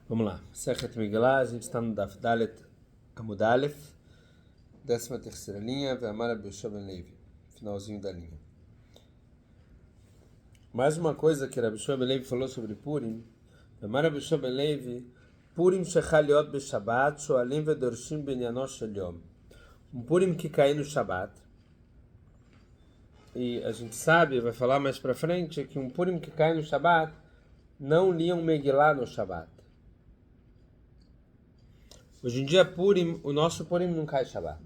Vamos lá. Sechet Megillah, a gente está no Daf Dalet Amud Aleph, 13ª linha, Ve'amar Rabbi Yoshua ben Levi, finalzinho da linha. Mais uma coisa que Rabbi Yoshua ben Levi falou sobre Purim. Ve'amar Rabbi Yoshua ben Levi, Purim shechal liot b'Shabbat, shoalim ve'dorshim b'inyanos shel yom. Um Purim que cai no Shabbat. E a gente sabe, vai falar mais pra frente, que um Purim que cai no Shabbat, não liam Megillah no Shabbat. Hoje em dia, Purim, o nosso Purim não cai Shabbat.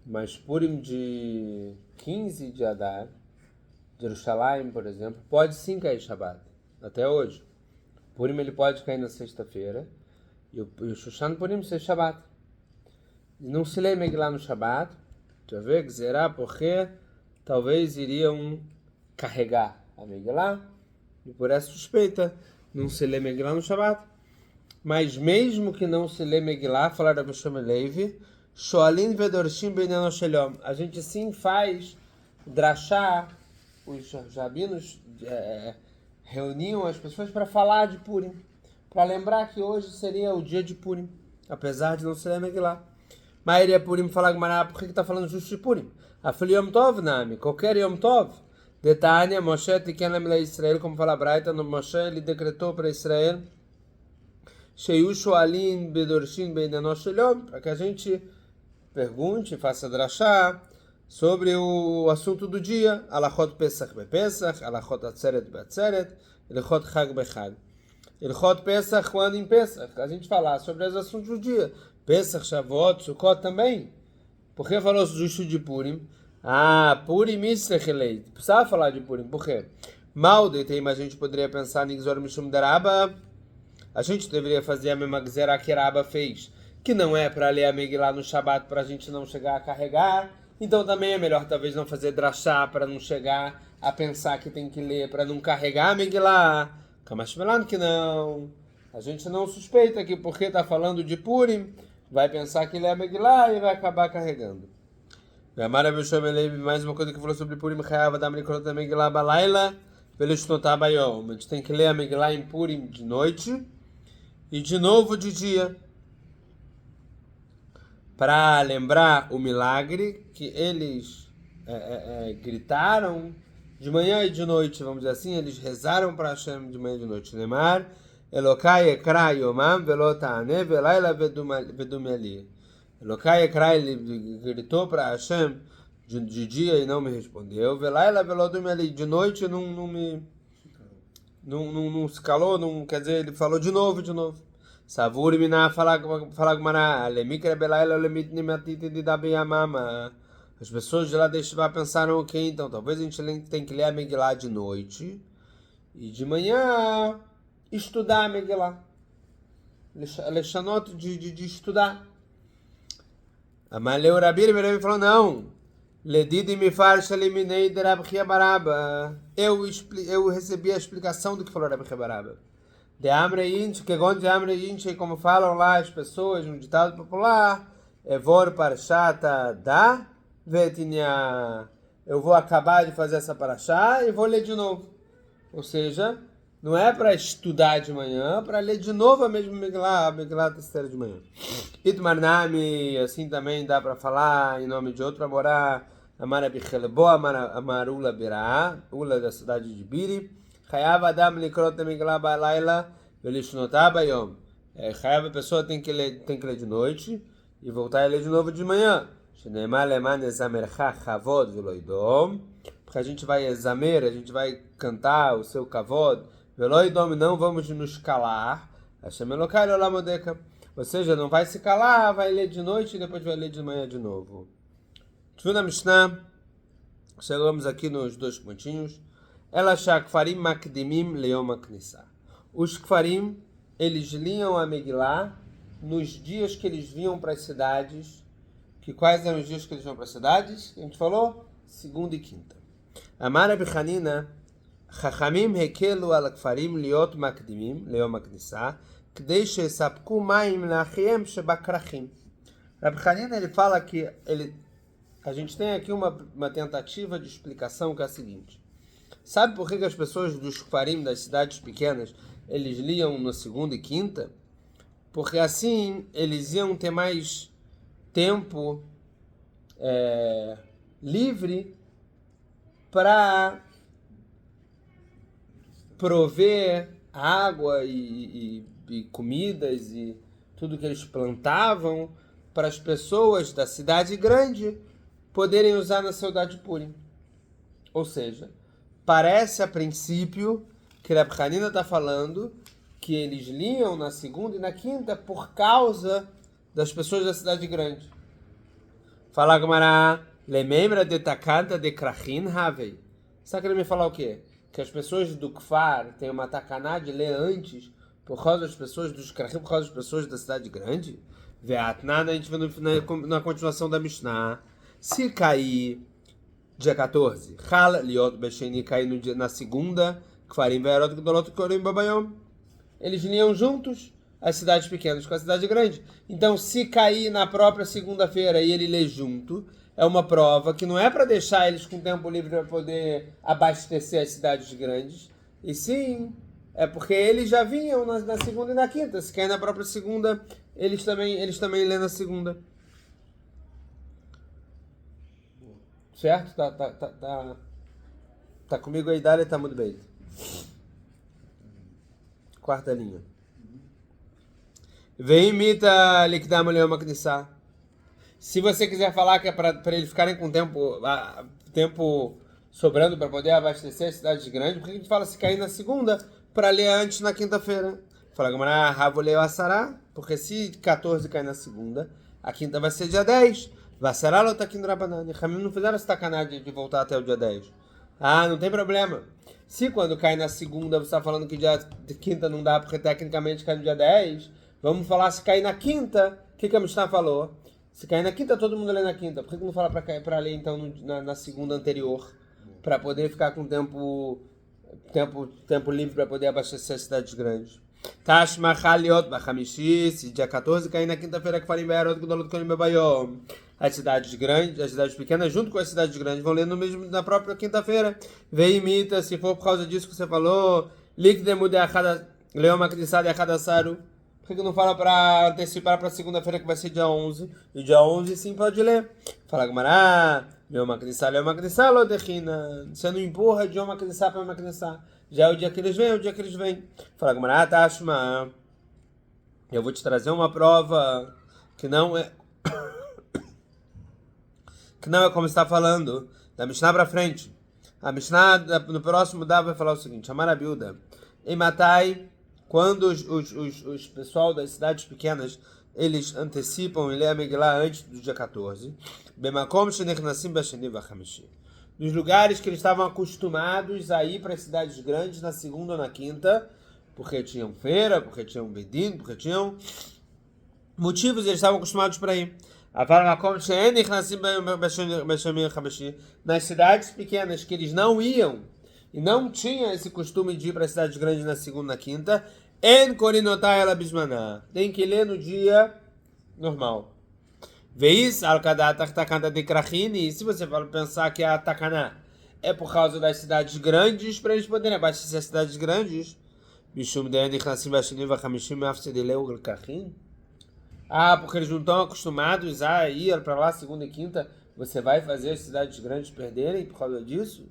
Mas Purim de 15 de Adar, de Jerusalém, por exemplo, pode sim cair Shabbat. Até hoje. Purim ele pode cair na sexta-feira. E o Shushan Purim ser Shabbat. E não se lê Megillah no Shabbat. Deixa eu ver, Gzerá, porque talvez iriam carregar a Megillah. E por essa suspeita, não se lê Megillah no Shabbat. Mas mesmo que não se lê Megillah, falar Rabbi Yoshua ben Levi, Shoalim ve'dorshim b'inyanos shel yom. A gente sim faz drachá, os rabinos reuniam as pessoas para falar de Purim, para lembrar que hoje seria o dia de Purim, apesar de não se ler Megillah. Mas iria Purim falar Gmará, por que está falando justo de Purim? Afil Yom Tov, Nami, qualquer Yom Tov. Detânia, Moshe tiken lemilei Israel, como fala a Braita, no Moshe ele decretou para Israel Sheiu shoalim bedorshim beinyanos shel yom, para que a gente pergunte, faça drachá sobre o assunto do dia, alachot Pesach bepesach, alachot atzeret beatzeret, alachot chag bechag. Alachot Pesach quando em Pesach, a gente falar sobre os assuntos do dia, Pesach, Shavuot, Sukkot também. Por que falou justo de Purim? Purim isrechelei, precisava falar de Purim, por quê? Mal deitei, mas a gente poderia pensar em Gzor Mishum Daraba. A gente deveria fazer a mesma Gzerá que Rabba fez, que não é para ler a Megillah no Shabbat para a gente não chegar a carregar. Então também é melhor talvez não fazer drachá para não chegar a pensar que tem que ler para não carregar a Megillah. Kamashmelan que não. A gente não suspeita que porque está falando de Purim, vai pensar que lê a Megillah e vai acabar carregando. Ve'amar Rabbi Yoshua ben Levi, mais uma coisa que falou sobre Purim, Chayav Adam likrot a Megillah balayla velishnotar bayom. A gente tem que ler a Megillah em Purim de noite e de novo de dia, para lembrar o milagre que eles gritaram de manhã e de noite, vamos dizer assim, eles rezaram para Hashem de manhã e de noite. Lemar, Elokai ekra yomam velo ta'aneh velayla vedum ali. Elokai ekra, ele gritou para Hashem de dia e não me respondeu. Velayla velodum ali, de noite não se calou, não, quer dizer, ele falou de novo. Savur miná fala Gmará, lemikra belayla lemitni matiti de dabiyamama. As pessoas de lá de Shivá pensaram, ok, então talvez a gente tem que ler a Megillah de noite e de manhã estudar a Megillah. Lechanot de estudar. A Maleu Rabir falou, não. Ledidi me farcha eliminei de Rabbi Chia Baraba. Eu recebi a explicação do que falou Rabbi Chia Baraba. De Amreint, que gon de Amreint, como falam lá as pessoas, um ditado popular, Evor Parshata da Vetinha. Eu vou acabar de fazer essa parashá e vou ler de novo. Ou seja, não é para estudar de manhã, para ler de novo a mesma Megillah, a Megillah terceira de manhã. Itmarnami, assim também dá para falar em nome de outro Amorá, Amara Bichelebo, Amarula Birá, Ula da cidade de Biri. Chayav Adam likrot Megillah balayla velishnotar bayom. Chayav, a pessoa tem que ler de noite e voltar a ler de novo de manhã. Sheneemar leman ezamercha chavod veloidom. Porque a gente vai examer, a gente vai cantar o seu kavod. Veloidom, não vamos nos calar. Hashem Elokai leolam odeka. Ou seja, não vai se calar, vai ler de noite e depois vai ler de manhã de novo. Tfuna Mishnah, chegamos aqui nos dois pontinhos. Ela shakfarim makdimim leom aknissa. Os kfarim, eles liam a Megillah nos dias que eles vinham para as cidades. Que quais eram os dias que eles vinham para as cidades? A gente falou? Segunda e quinta. Amar Rabbi Hanina, Chachamim hekelu al kfarim liot makdimim leom aknissa. Kdei shesapku maim lachiem shebakrachim. Rabbi Hanina, ele fala que a gente tem aqui uma tentativa de explicação que é a seguinte. Sabe por que as pessoas dos Kfarim, das cidades pequenas, eles liam na segunda e quinta, porque assim eles iam ter mais tempo livre para prover água e comidas e tudo que eles plantavam para as pessoas da cidade grande poderem usar na saudade de Purim. Ou seja, parece a princípio que Reb Hanina está falando que eles liam na segunda e na quinta por causa das pessoas da cidade grande. Fala Gamara, lemembra de takanta de krachin havei. Está querendo me falar o quê? Que as pessoas do Kfar têm uma takaná de ler antes por causa das pessoas dos krachim, por causa das pessoas da cidade grande? Veatnana, a gente vê na continuação da Mishnah. Se cair dia 14, Hal liot besheni, cair na segunda, Kfarim ve'erot gdolot korim babayom. Eles liam juntos as cidades pequenas com a cidade grande. Então, se cair na própria segunda-feira e ele lê junto, é uma prova que não é para deixar eles com tempo livre para poder abastecer as cidades grandes, e sim, é porque eles já vinham na segunda e na quinta. Se cair na própria segunda, eles também lêem na segunda. Certo? Tá comigo aí, Dália, tá muito bem. Quarta linha. Vem imita Likdam Leoma Knissá. Se você quiser falar que é para eles ficarem com tempo sobrando para poder abastecer as cidades grandes, por que a gente fala se cair na segunda para ler antes na quinta-feira? Fala, Gamara, Ravoleu Assará, porque se 14 cair na segunda, a quinta vai ser dia 10. Vassará lo taquim drabanani. Ramim não fizeram essa tacanagem de voltar até o dia 10. Ah, não tem problema. Se quando cai na segunda você está falando que dia de quinta não dá, porque tecnicamente cai no dia 10, vamos falar se cair na quinta. O que a Mishnah falou? Se cair na quinta, todo mundo lê na quinta. Por que não fala para ler então na segunda anterior? Para poder ficar com tempo livre para poder abastecer as cidades grandes. Tashma Chaliot Bachamishi, se dia 14 cair na quinta-feira que fala em Be'erot Gdolot Konim Bebayom. As cidades grandes, as cidades pequenas, junto com as cidades grandes, vão ler na própria quinta-feira. Vem imita, se for por causa disso que você falou, Likdemu de Achada, Leoma Knissá de Achadasaru. Por que não fala para antecipar para segunda-feira que vai ser dia 11? E dia 11 sim pode ler. Fala Gamará, Leoma Knissá, Lodechina. Você não empurra de Leoma Knissá para Leoma Knissá. Já é o dia que eles vêm, é o dia que eles vêm. Fala Gamará, Tashma. Eu vou te trazer uma prova que não é como está falando, da Mishnah para frente. A Mishnah, no próximo dá, vai falar o seguinte: Amar Abiuda, em Matai, quando os pessoal das cidades pequenas, eles antecipam e lê a Megillah antes do dia 14, Bemakom Shenechnassim Basheni Vachamishi, nos lugares que eles estavam acostumados a ir para as cidades grandes na segunda ou na quinta, porque tinham feira, porque tinham bedin, porque tinham motivos, eles estavam acostumados para ir. Nas cidades pequenas que eles não iam e não tinham esse costume de ir para as cidades grandes na segunda e na quinta, tem que ler no dia normal. E se você pensar que a takaná é por causa das cidades grandes, para eles poderem abastecer as cidades grandes, porque eles não estão acostumados a ir para lá segunda e quinta, você vai fazer as cidades grandes perderem por causa disso?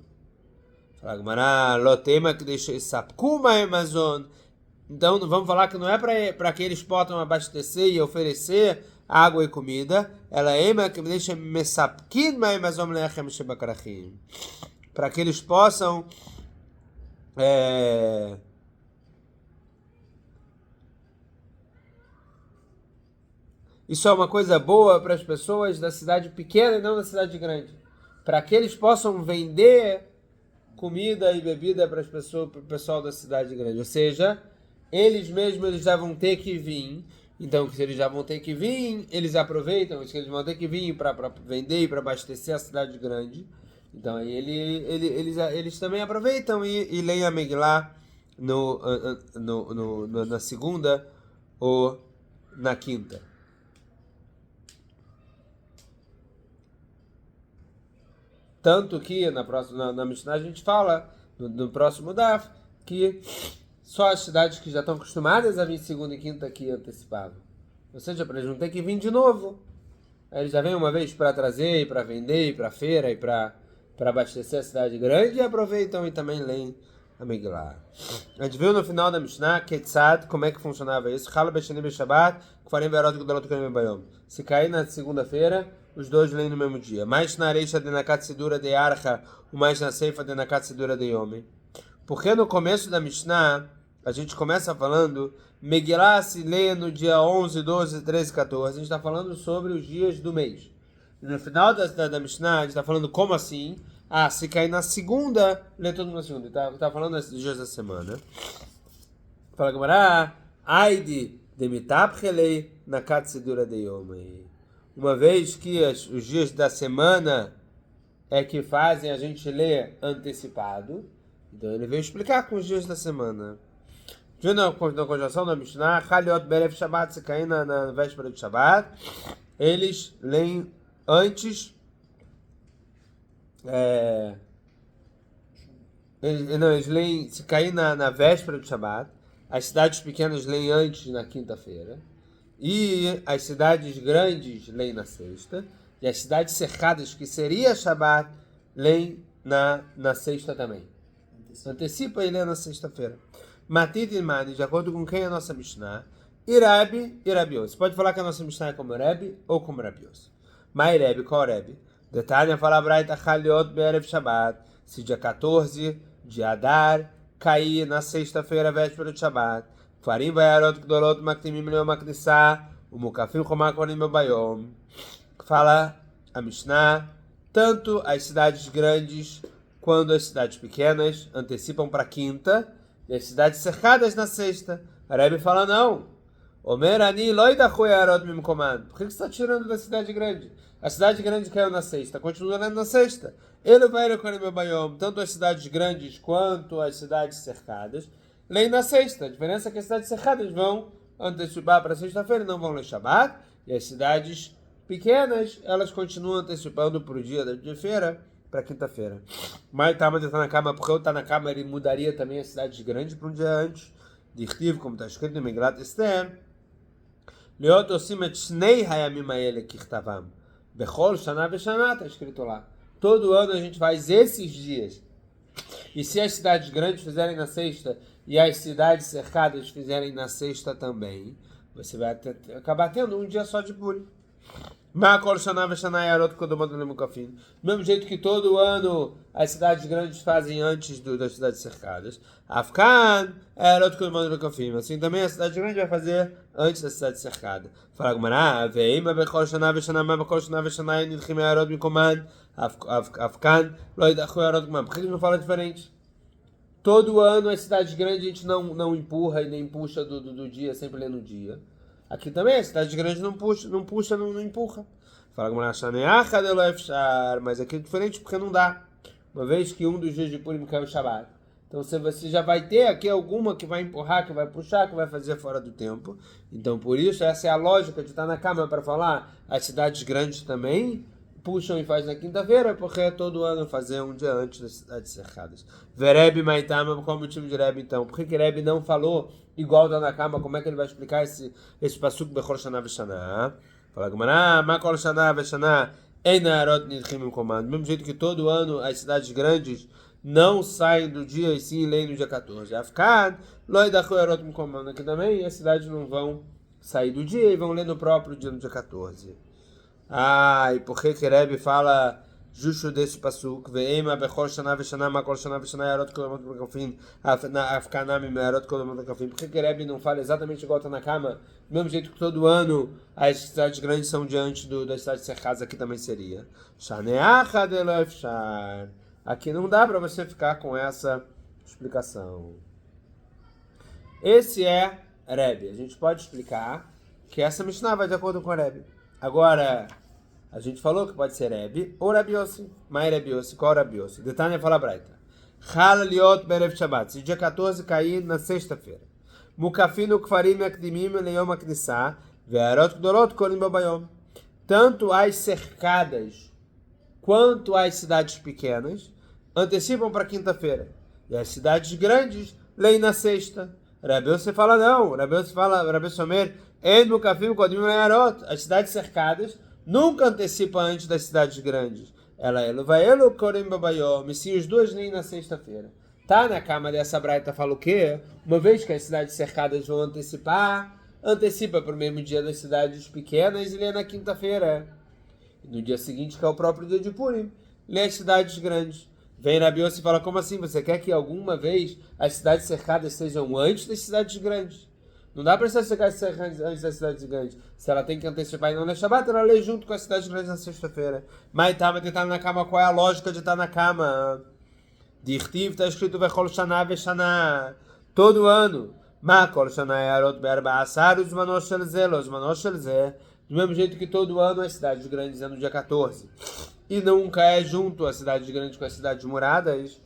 Então vamos falar que não é para que eles possam abastecer e oferecer água e comida, ela é para que eles possam isso é uma coisa boa para as pessoas da cidade pequena e não da cidade grande. Para que eles possam vender comida e bebida para o pessoal da cidade grande. Ou seja, eles já vão ter que vir. Então, se eles já vão ter que vir, eles aproveitam. Se eles vão ter que vir para vender e para abastecer a cidade grande. Então, aí eles também aproveitam e leem a Megillah na segunda ou na quinta. Tanto que na Mishnah a gente fala, no próximo Daf, que só as cidades que já estão acostumadas a vir segunda e quinta que antecipavam. Ou seja, para eles não ter que vir de novo. Aí eles já vêm uma vez para trazer, para vender, para feira e para abastecer a cidade grande e aproveitam e também leem a Megillah. A gente viu no final da Mishnah, Ketzad, como é que funcionava isso. Chala Beshani Beshabat, Kfarim Verot Gdolot Kolim Bayom. Se cair na segunda-feira, os dois leem no mesmo dia. Mais na Areisha de Nakat Sidura de Archa, o mais na Seifa de Nakat Sidura de Yom. Porque no começo da Mishnah, a gente começa falando, Megillah se lê no dia 11, 12, 13, 14. A gente está falando sobre os dias do mês. E no final da Mishnah, a gente está falando como assim? Se cair na segunda, lê todo mundo na segunda. Tá falando dos dias da semana. Fala Gamara, Aide demitapchelei na katsidura de yomei. Uma vez que os dias da semana é que fazem a gente ler antecipado, então ele veio explicar com os dias da semana. Viu na conjunção da Mishnah, Chaliot Beref Shabbat, se cair na véspera de Shabbat, eles leem antes. Eles leem, se cair na véspera de Shabbat, as cidades pequenas leem antes na quinta-feira, e as cidades grandes leem na sexta, e as cidades cercadas, que seria Shabbat, leem na sexta também. Antecipa e lê na sexta-feira. Matid Ilmani, de acordo com quem é a nossa Mishnah, Irabi e Rabios. Pode falar que a nossa Mishnah é como Rabi ou como Rabios. Mas Rabi, qual Rabi? Detalhe, fala Braita Chaliot Be'erev Shabbat. Se dia 14 de Adar cair na sexta-feira, véspera de Shabbat, Farim Vayarot Gdolot Maktimim Leo Maknissá, o Mukafim Chomak Orim Bayom. Fala a Mishnah, tanto as cidades grandes quanto as cidades pequenas antecipam para quinta, e as cidades cercadas na sexta. A Rebbe fala não. Omer ani loidachui arot mimkomad. Por que você está tirando da cidade grande? A cidade grande caiu na sexta, continua lendo na sexta. Ele vai recolher meu bayom. Tanto as cidades grandes quanto as cidades cercadas leem na sexta. A diferença é que as cidades cercadas vão antecipar para sexta-feira e não vão ler Shabbat. E as cidades pequenas, elas continuam antecipando para o dia da feira, para quinta-feira. Mas Tama está na cama, porque o Tanakama ele mudaria também as cidades grandes para um dia antes. De Irtiv, como está escrito em Megillat Esther. Leot osim et shnei hayamim haele kirtavam. Bechol shana veshana, está escrito lá. Todo ano a gente faz esses dias. E se as cidades grandes fizerem na sexta e as cidades cercadas fizerem na sexta também, você vai acabar tendo um dia só de Purim. Do mesmo jeito que todo ano as cidades grandes fazem antes das cidades cercadas. Afkan era outro que assim também a cidade grande vai fazer antes da cidade cercada. Fala Gumara, veima bechol shana veshana ma bechol shana veshana nidchim arot mikomad. Afkan lo idachu arot mikomad. Por que eles não falam diferente? Todo ano as cidades grandes a gente não empurra e nem puxa do dia, sempre lê no dia. Aqui também, a cidade grande não puxa, não empurra. Fala como mas aqui é diferente porque não dá. Uma vez que um dos dias de Purim caiu o Shabbat. Então você já vai ter aqui alguma que vai empurrar, que vai puxar, que vai fazer fora do tempo. Então por isso, essa é a lógica de estar na cama para falar. As cidades grandes também puxam e fazem na quinta-feira, porque é todo ano fazer um dia antes das cidades cercadas. Vereb Maitama, qual é o motivo de Reb então? Por que Reb não falou igual da Nakama? Como é que ele vai explicar esse pasuk Bechol Shana Veshana? Fala Gamara, Makol Shana Veshana, Einarot Nidchim Imkomad. Do mesmo jeito que todo ano as cidades grandes não saem do dia e sim leem no dia 14. Afkan, Loidachu Erot Imkomad. Aqui também as cidades não vão sair do dia e vão ler no próprio dia, no dia 14. E por que Rebbe fala justo desse pasuk? Ve'ema bechol shana veshana makol shana veshana yarot kolamot b'kafim afkanami yarot kolamot b'kafim. Por que Rebbe não fala exatamente igual está na cama? Do mesmo jeito que todo ano as cidades grandes são diante das cidades cercadas, aqui também seria. Shaneacha de loefshar. Aqui não dá para você ficar com essa explicação. Esse é Rebbe. A gente pode explicar que essa Mishnah vai de acordo com Rebbe. Agora, a gente falou que pode ser Rebbe ou Rabi Yossi. Mas Rabi Yossi, qual Rabi Yossi? Detalhe fala Braita. Chala liot berev Shabbat. Se dia 14 cair na sexta-feira. Mukafinu kfarim yakdimim leyom aknissá. Ve'arot gdolot kolim babayom. Tanto as cercadas quanto as cidades pequenas antecipam para quinta-feira. E as cidades grandes leem na sexta. Rabi Yossi fala não. Rabi Yossi fala, Rabi Somer, as cidades cercadas nunca antecipam antes das cidades grandes. E sim, os dois nem na sexta-feira. Tá na cama dessa braita fala o quê? Uma vez que as cidades cercadas vão antecipar, antecipa para o mesmo dia das cidades pequenas e lê na quinta-feira. No dia seguinte, que é o próprio dia de Purim, lê as cidades grandes. Vem Rabi Yossi e fala, como assim? Você quer que alguma vez as cidades cercadas sejam antes das cidades grandes? Não dá para você chegar antes das cidades grandes. Se ela tem que antecipar e não ler Shabbat, ela lê junto com as cidades grandes na sexta-feira. Mas tá na cama, qual é a lógica de estar na cama? Dirtiv está escrito Vechol Shana Veshana. Todo ano. Makol Shana Yarot Berba Asar, os Manos Shelze, os Manos Shelze. Do mesmo jeito que todo ano as cidades grandes é no dia 14. E nunca é junto as cidades grandes com as cidades muradas.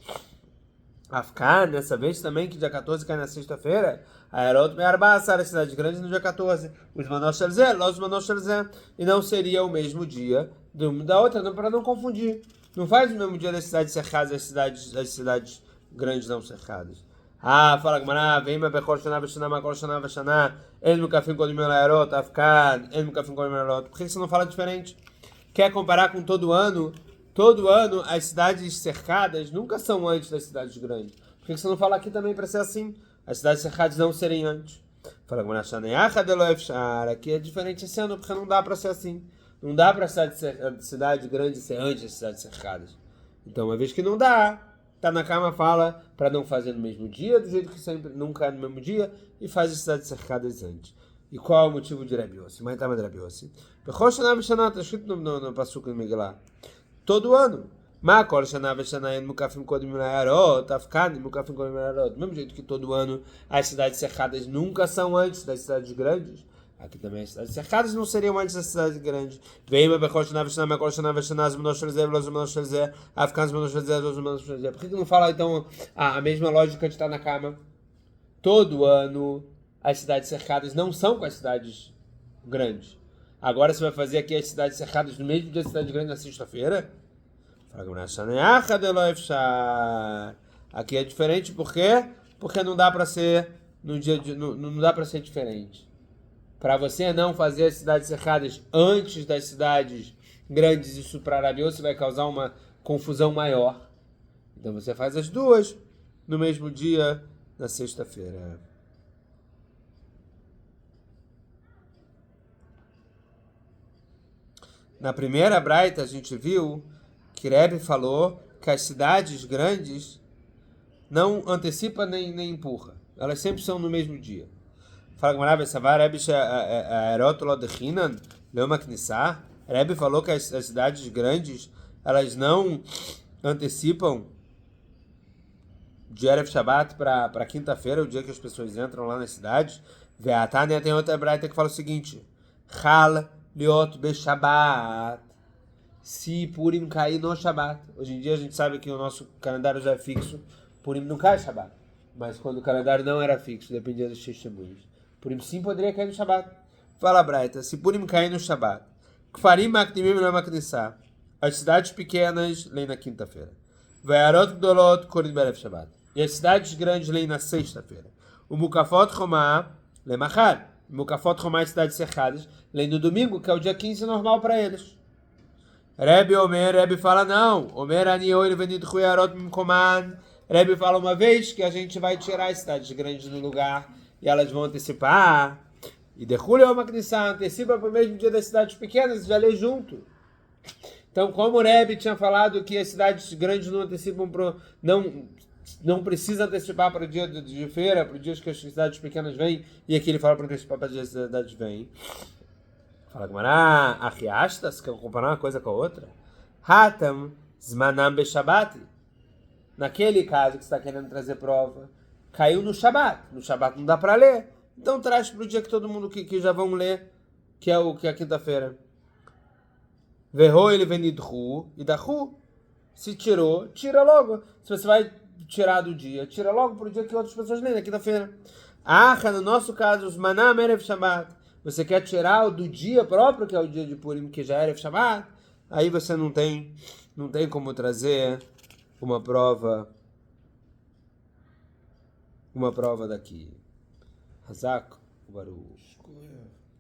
Afkan, nessa vez também, que dia 14 cai na sexta-feira. Ayarot Berba Asar, as cidades grandes no dia 14. Os Manos Shelze, os Manos Shelze. E não seria o mesmo dia da outra, para não confundir. Não faz o mesmo dia das cidades cercadas as cidades grandes não cercadas. Fala Gmará, vem me Bechol Shana Veshana, Makol Shana Veshana, El Mukafim Kodim Elayarot, Afkan, El Mukafim Kodim Elayarot. Por que você não fala diferente? Quer comparar com todo ano? Todo ano as cidades cercadas nunca são antes das cidades grandes. Por que você não fala aqui também para ser assim? As cidades cercadas não serem antes. Fala Gmará, Shaneacha Deloef Shar. Aqui é diferente esse ano, porque não dá para ser assim. Não dá para a cidade grande ser antes das cidades cercadas. Então, uma vez que não dá, tá na cama, fala para não fazer no mesmo dia, do jeito que sempre nunca é no mesmo dia, e faz as cidades cercadas antes. E qual é o motivo de Rabi Yossi? Mas tá de Rabi Yossi. Está escrito no Passuca do Megillah. Todo ano. Do mesmo jeito que todo ano as cidades cercadas nunca são antes das cidades grandes. Aqui também as cidades cercadas não seriam antes das cidades grandes. Por que não fala então a mesma lógica de estar na cama? Todo ano as cidades cercadas não são com as cidades grandes. Agora você vai fazer aqui as cidades cercadas no mesmo dia das cidades grandes na sexta-feira? Aqui é diferente, por quê? Porque não dá para ser no dia não dá para ser diferente. Para você não fazer as cidades cercadas antes das cidades grandes, isso para Rabi Yossi vai causar uma confusão maior. Então você faz as duas no mesmo dia, na sexta-feira. Na primeira braita a gente viu que Rebbe falou que as cidades grandes não antecipa nem empurra. Elas sempre são no mesmo dia. Fala Gmará, Savar Rebbe Aerótolo de Hinan, Leoma Knissá. Rebbe falou que as cidades grandes elas não antecipam de Erev Shabbat para quinta-feira, o dia que as pessoas entram lá na cidade. Veatania tem outra braita que fala o seguinte: Chal liot be Shabbat. Se Purim cair no Shabbat. Hoje em dia a gente sabe que o nosso calendário já é fixo. Purim não cai no Shabbat. Mas quando o calendário não era fixo, dependia dos testemunhos. Purim sim poderia cair no Shabbat. Fala Braita, se Purim cair no Shabbat. Kfarim makdimim lemaknissá. As cidades pequenas leem na quinta-feira. Ve'arot gdolot korim berev Shabbat. E as cidades grandes leem na sexta-feira. O Mukafot Romá lemachar. Mukafot Romá, as cidades cercadas, leem no domingo, que é o dia 15 normal para eles. Rebbe fala não. Omer ani oil venid huyarot mimkoman. Rebbe fala uma vez que a gente vai tirar as cidades grandes do lugar e elas vão antecipar. E derrulha uma knissá, antecipa para o mesmo dia das cidades pequenas, já lê junto. Então, como o Rebbe tinha falado que as cidades grandes não antecipam não precisa antecipar para o dia de feira, para o dia que as cidades pequenas vêm, e aqui ele fala para antecipar para o dia que as cidades vêm. Fala Gmará, achiastas, quer comparar uma coisa com a outra? Hatam zmanam be Shabbat. Naquele caso que você está querendo trazer prova, caiu no Shabbat. No Shabbat não dá para ler. Então traz para o dia que todo mundo que já vão ler, que é a quinta-feira. Verro ele venidhu e dahu. Se tirou, tira logo. Se você vai tirar do dia, tira logo para o dia que outras pessoas leem, na quinta-feira. No nosso caso, os manam erev Shabbat. Você quer tirar o do dia próprio, que é o dia de Purim, que já era Shabbat, aí você não tem como trazer uma prova daqui. Hazak Baruch. Shkoyach.